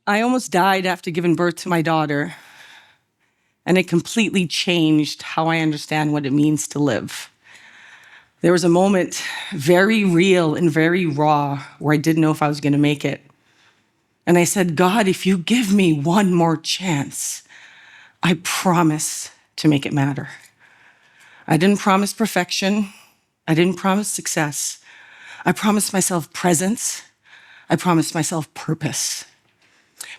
I almost died after giving birth to my daughter, and it completely changed how I understand what it means to live. There was a moment, very real and very raw, where I didn't know if I was going to make it. And I said, God, if you give me one more chance, I promise to make it matter. I didn't promise perfection. I didn't promise success. I promised myself presence. I promised myself purpose.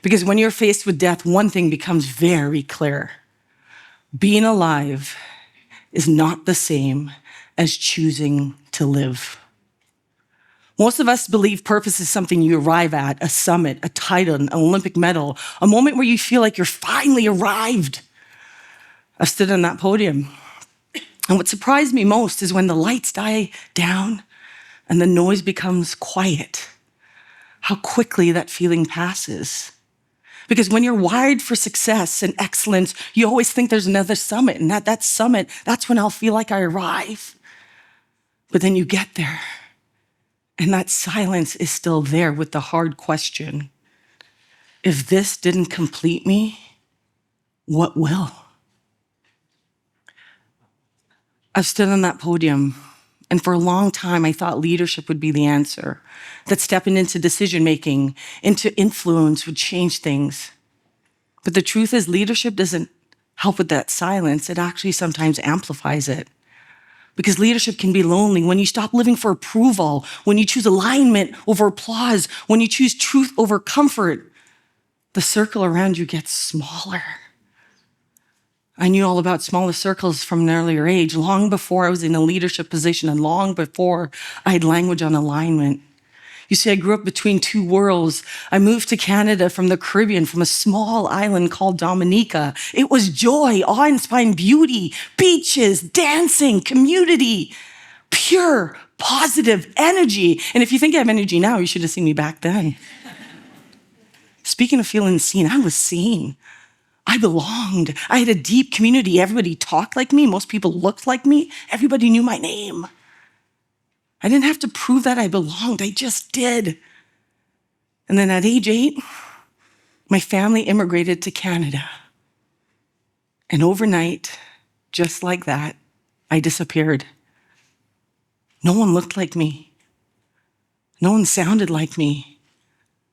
Because when you're faced with death, one thing becomes very clear. Being alive is not the same as choosing to live. Most of us believe purpose is something you arrive at, a summit, a title, an Olympic medal, a moment where you feel like you're finally arrived. I've stood on that podium. And what surprised me most is when the lights die down and the noise becomes quiet, how quickly that feeling passes. Because when you're wired for success and excellence, you always think there's another summit, and that summit, that's when I'll feel like I arrive. But then you get there, and that silence is still there with the hard question. If this didn't complete me, what will? I've stood on that podium, and for a long time, I thought leadership would be the answer, that stepping into decision-making, into influence would change things. But the truth is, leadership doesn't help with that silence. It actually sometimes amplifies it. Because leadership can be lonely when you stop living for approval, when you choose alignment over applause, when you choose truth over comfort. The circle around you gets smaller. I knew all about smaller circles from an earlier age, long before I was in a leadership position and long before I had language on alignment. You see, I grew up between two worlds. I moved to Canada from the Caribbean, from a small island called Dominica. It was joy, awe-inspiring beauty, beaches, dancing, community, pure, positive energy. And if you think I have energy now, you should have seen me back then. Speaking of feeling seen, I was seen. I belonged. I had a deep community. Everybody talked like me. Most people looked like me. Everybody knew my name. I didn't have to prove that I belonged. I just did. And then at age 8, my family immigrated to Canada. And overnight, just like that, I disappeared. No one looked like me. No one sounded like me.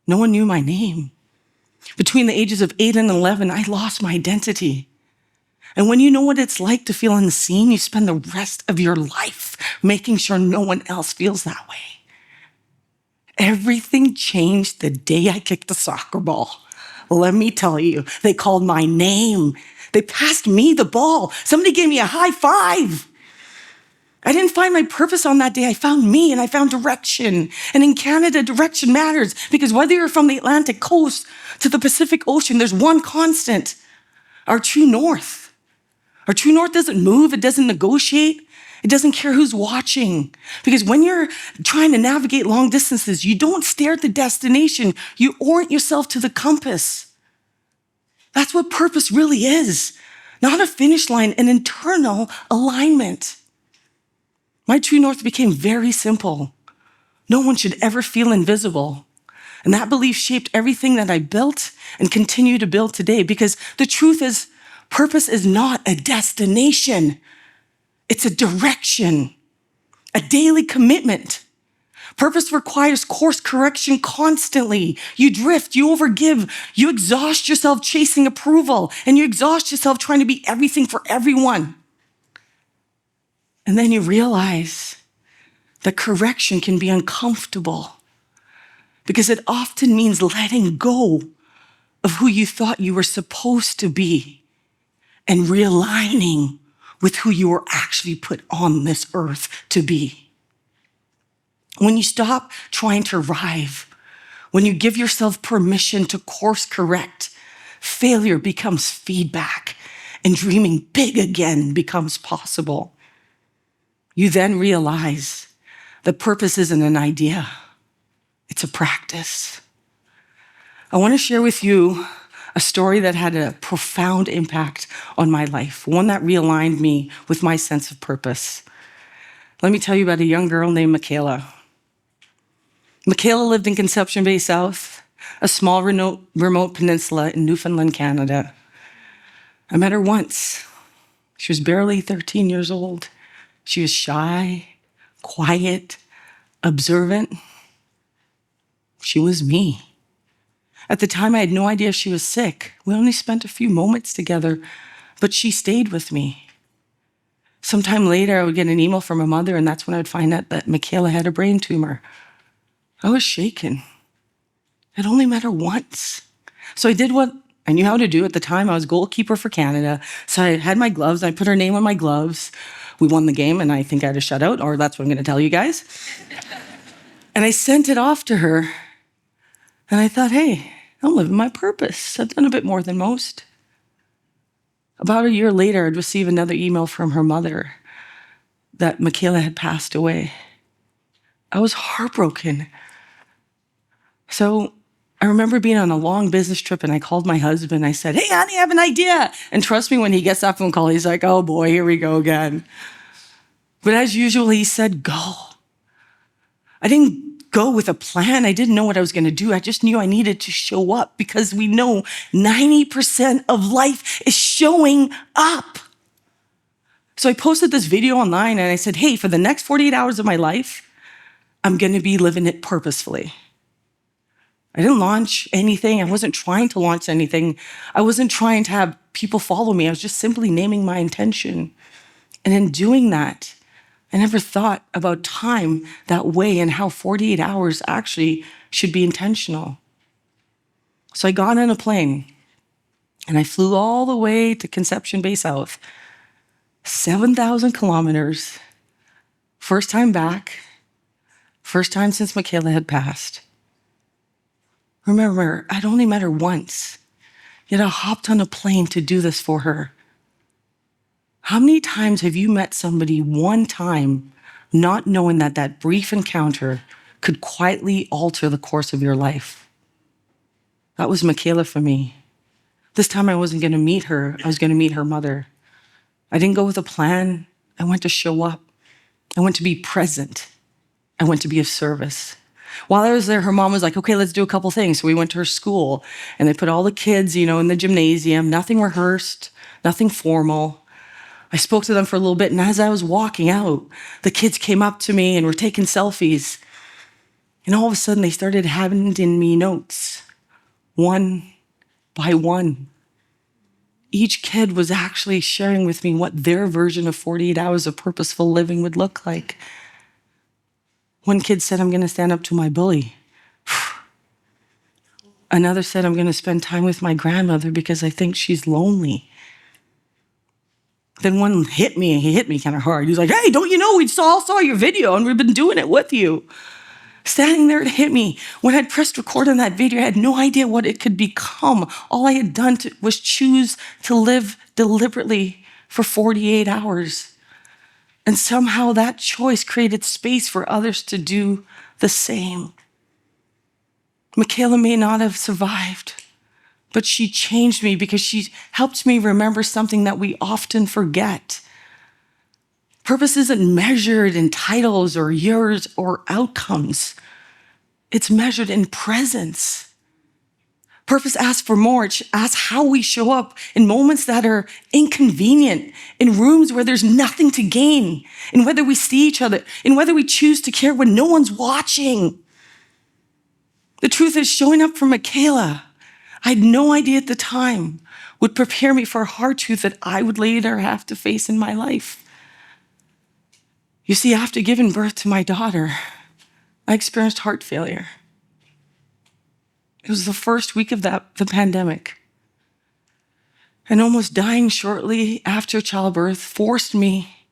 No one knew my name. Between the ages of 8 and 11, I lost my identity. And when you know what it's like to feel unseen, you spend the rest of your life making sure no one else feels that way. Everything changed the day I kicked the soccer ball. Let me tell you, they called my name. They passed me the ball. Somebody gave me a high five. I didn't find my purpose on that day. I found me and I found direction. And in Canada, direction matters because whether you're from the Atlantic coast to the Pacific Ocean, there's one constant, our true north. Our true north doesn't move. It doesn't negotiate. It doesn't care who's watching. Because when you're trying to navigate long distances, you don't stare at the destination. You orient yourself to the compass. That's what purpose really is. Not a finish line, an internal alignment. My true north became very simple. No one should ever feel invisible. And that belief shaped everything that I built and continue to build today. Because the truth is, purpose is not a destination. It's a direction, a daily commitment. Purpose requires course correction constantly. You drift, you overgive, you exhaust yourself chasing approval, and you exhaust yourself trying to be everything for everyone. And then you realize that correction can be uncomfortable because it often means letting go of who you thought you were supposed to be and realigning with who you were actually put on this earth to be. When you stop trying to arrive, when you give yourself permission to course correct, failure becomes feedback and dreaming big again becomes possible. You then realize that purpose isn't an idea, it's a practice. I want to share with you a story that had a profound impact on my life, one that realigned me with my sense of purpose. Let me tell you about a young girl named Michaela. Michaela lived in Conception Bay South. a small remote peninsula in Newfoundland, Canada. I met her once. She was barely 13 years old. She was shy, quiet, observant. She was me. At the time, I had no idea she was sick. We only spent a few moments together, but she stayed with me. Sometime later, I would get an email from her mother, and that's when I would find out that Michaela had a brain tumor. I was shaken. I'd only met her once. So I did what I knew how to do at the time. I was goalkeeper for Canada. So I had my gloves. I put her name on my gloves. We won the game, and I think I had a shutout, or that's what I'm going to tell you guys. And I sent it off to her. And I thought, hey, I'm living my purpose. I've done a bit more than most. About a year later, I'd receive another email from her mother that Michaela had passed away. I was heartbroken. So I remember being on a long business trip, and I called my husband. I said, hey, honey, I have an idea. And trust me, when he gets that phone call, he's like, oh boy, here we go again. But as usual, he said, go. I didn't go with a plan. I didn't know what I was going to do. I just knew I needed to show up, because we know 90% of life is showing up. So I posted this video online, and I said, hey, for the next 48 hours of my life, I'm going to be living it purposefully. I didn't launch anything. I wasn't trying to launch anything. I wasn't trying to have people follow me. I was just simply naming my intention. And in doing that, I never thought about time that way and how 48 hours actually should be intentional. So I got on a plane, and I flew all the way to Conception Bay South, 7,000 kilometers, first time back, first time since Michaela had passed. Remember, I'd only met her once, yet I hopped on a plane to do this for her. How many times have you met somebody one time not knowing that that brief encounter could quietly alter the course of your life? That was Michaela for me. This time I wasn't going to meet her. I was going to meet her mother. I didn't go with a plan. I went to show up. I went to be present. I went to be of service. While I was there, her mom was like, okay, let's do a couple things. So we went to her school, and they put all the kids, in the gymnasium, nothing rehearsed, nothing formal. I spoke to them for a little bit, and as I was walking out, the kids came up to me and were taking selfies. And all of a sudden, they started handing me notes, one by one. Each kid was actually sharing with me what their version of 48 hours of purposeful living would look like. One kid said, I'm going to stand up to my bully. Another said, I'm going to spend time with my grandmother because I think she's lonely. Then one hit me, and he hit me kind of hard. He was like, hey, don't you know we all saw your video, and we've been doing it with you. Standing there to hit me. When I'd pressed record on that video, I had no idea what it could become. All I had done was choose to live deliberately for 48 hours. And somehow that choice created space for others to do the same. Michaela may not have survived, but she changed me because she helped me remember something that we often forget. Purpose isn't measured in titles or years or outcomes. It's measured in presence. Purpose asks for more. It asks how we show up in moments that are inconvenient, in rooms where there's nothing to gain, in whether we see each other, in whether we choose to care when no one's watching. The truth is, showing up for Michaela, I had no idea at the time, would prepare me for a hard truth that I would later have to face in my life. You see, after giving birth to my daughter, I experienced heart failure. It was the first week of the pandemic. And almost dying shortly after childbirth forced me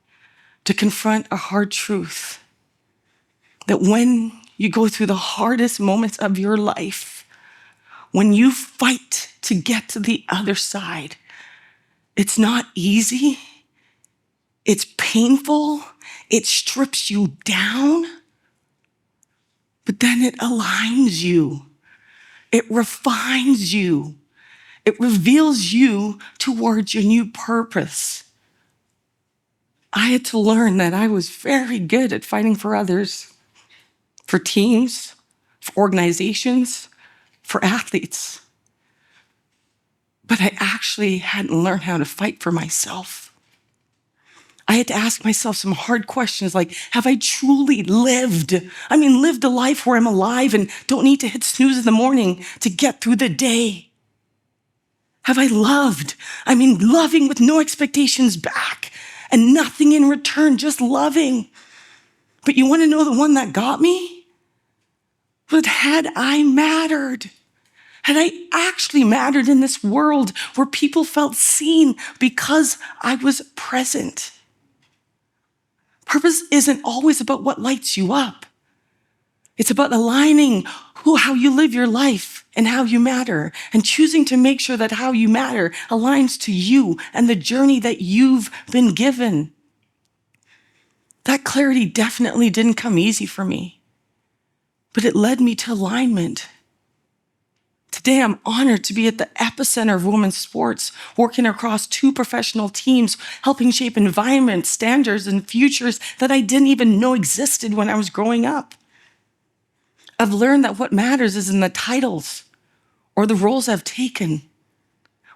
to confront a hard truth. That when you go through the hardest moments of your life, when you fight to get to the other side, it's not easy. It's painful. It strips you down. But then it aligns you. It refines you. It reveals you towards your new purpose. I had to learn that I was very good at fighting for others, for teams, for organizations, for athletes. But I actually hadn't learned how to fight for myself. I had to ask myself some hard questions like, have I truly lived? Lived a life where I'm alive and don't need to hit snooze in the morning to get through the day. Have I loved? Loving with no expectations back and nothing in return, just loving. But you want to know the one that got me? But had I mattered? Had I actually mattered in this world where people felt seen because I was present? Purpose isn't always about what lights you up. It's about aligning how you live your life and how you matter, and choosing to make sure that how you matter aligns to you and the journey that you've been given. That clarity definitely didn't come easy for me, but it led me to alignment. Today, I'm honored to be at the epicenter of women's sports, working across 2 professional teams, helping shape environments, standards, and futures that I didn't even know existed when I was growing up. I've learned that what matters isn't the titles or the roles I've taken.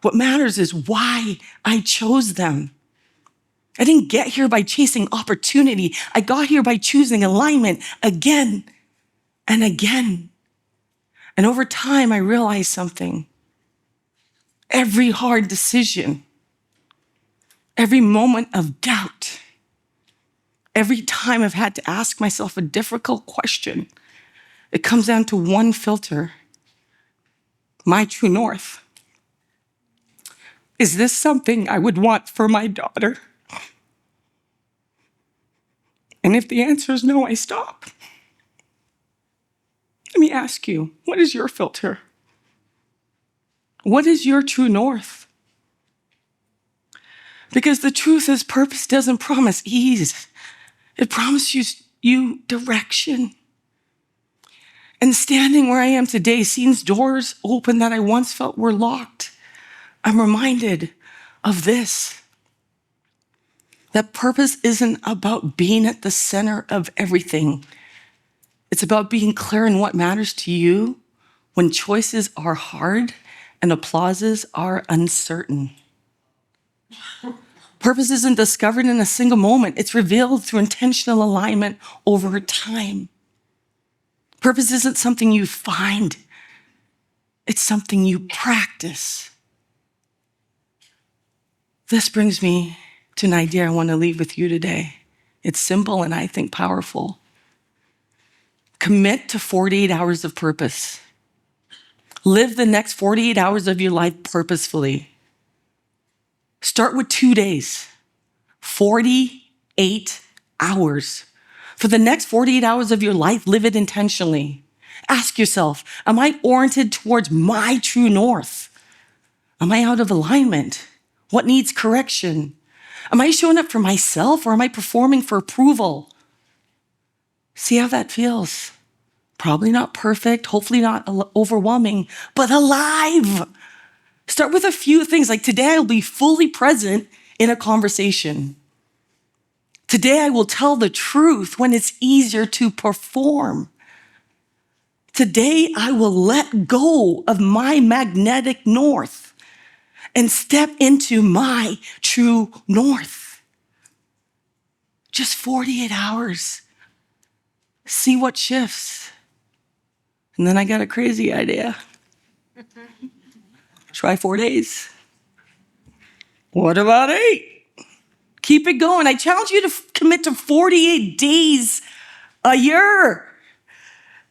What matters is why I chose them. I didn't get here by chasing opportunity. I got here by choosing alignment again and again. And over time, I realized something. Every hard decision, every moment of doubt, every time I've had to ask myself a difficult question, it comes down to one filter: my true north. Is this something I would want for my daughter? And if the answer is no, I stop. Let me ask you, what is your filter? What is your true north? Because the truth is, purpose doesn't promise ease. It promises you direction. And standing where I am today, seeing doors open that I once felt were locked, I'm reminded of this: that purpose isn't about being at the center of everything. It's about being clear in what matters to you when choices are hard and applauses are uncertain. Purpose isn't discovered in a single moment. It's revealed through intentional alignment over time. Purpose isn't something you find. It's something you practice. This brings me to an idea I want to leave with you today. It's simple and I think powerful. Commit to 48 hours of purpose. Live the next 48 hours of your life purposefully. Start with 2 days, 48 hours. For the next 48 hours of your life, live it intentionally. Ask yourself, am I oriented towards my true north? Am I out of alignment? What needs correction? Am I showing up for myself, or am I performing for approval? See how that feels. Probably not perfect, hopefully not overwhelming, but alive. Start with a few things, like today I'll be fully present in a conversation. Today I will tell the truth when it's easier to perform. Today I will let go of my magnetic north and step into my true north. Just 48 hours. See what shifts. And then I got a crazy idea. Try 4 days. What about 8? Keep it going. I challenge you to commit to 48 days a year.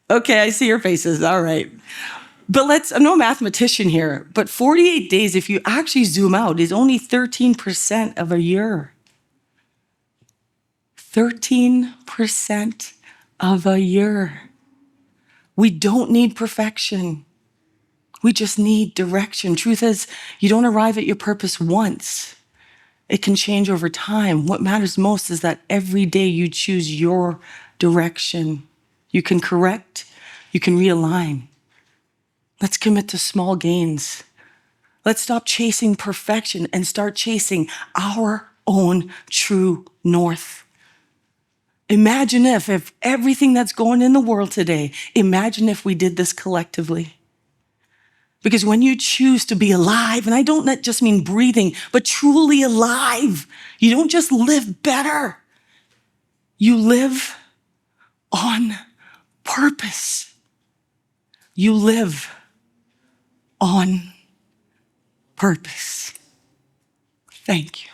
Okay, I see your faces. All right. But I'm no mathematician here, but 48 days, if you actually zoom out, is only 13% of a year. 13% of a year. We don't need perfection. We just need direction. Truth is, you don't arrive at your purpose once. It can change over time. What matters most is that every day you choose your direction. You can correct, you can realign. Let's commit to small gains. Let's stop chasing perfection and start chasing our own true north. Imagine if everything that's going in the world today, imagine if we did this collectively. Because when you choose to be alive, and I don't not just mean breathing, but truly alive, you don't just live better. You live on purpose. You live on purpose. Thank you.